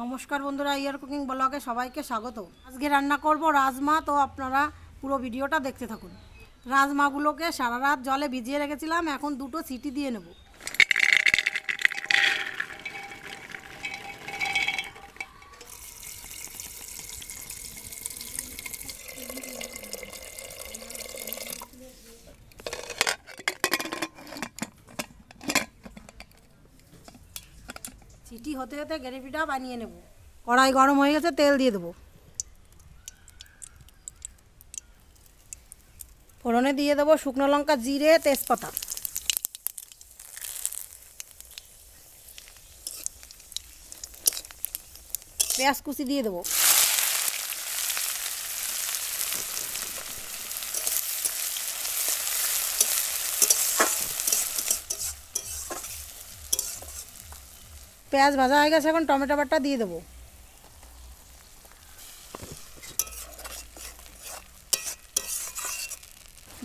নমস্কার বন্ধুরা, ইয়ার কুকিং ব্লগে সবাইকে স্বাগত। আজকে রান্না করব রাজমা, তো আপনারা পুরো ভিডিওটা দেখতে থাকুন। রাজমাগুলোকে সারা রাত জলে ভিজিয়ে রেখেছিলাম, এখন দুটো সিটি দিয়ে নেব। সিটি হতে হতে গ্রেভিটা বানিয়ে নেব। কড়াই গরম হয়ে গেছে, তেল দিয়ে দেবো। ফোড়নে দিয়ে দেবো শুকনো লঙ্কা, জিরে, তেজপাতা। পেঁয়াজ কুচি দিয়ে দেবো। পেঁয়াজ ভাজা হয়ে গেছে, এখন টমেটো বাটা দিয়ে দেবো।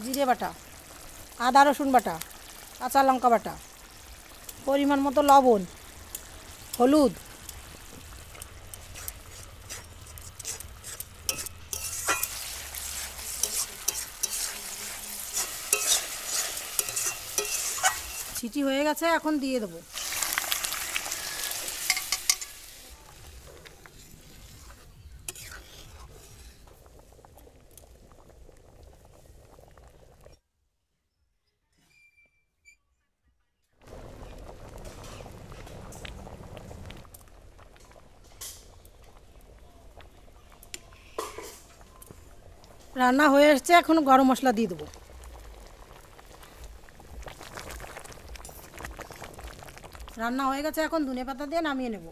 জিরে বাটা, আদা রসুন বাটা, কাঁচা লঙ্কা বাটা, পরিমাণ মতো লবণ, হলুদ, সিটি হয়ে গেছে, এখন দিয়ে দেবো। রান্না হয়ে এসছে, এখন গরম মশলা দিয়ে দেবো। রান্না হয়ে গেছে, এখন ধনেপাতা দিয়ে নামিয়ে নেব।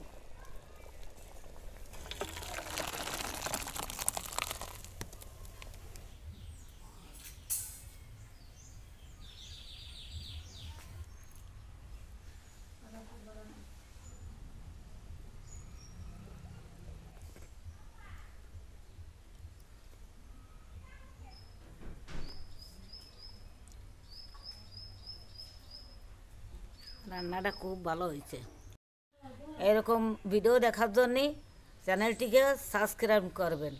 রান্নাটা খুব ভালো হয়েছে। এরকম ভিডিও দেখার জন্যে চ্যানেলটিকে সাবস্ক্রাইব করবেন।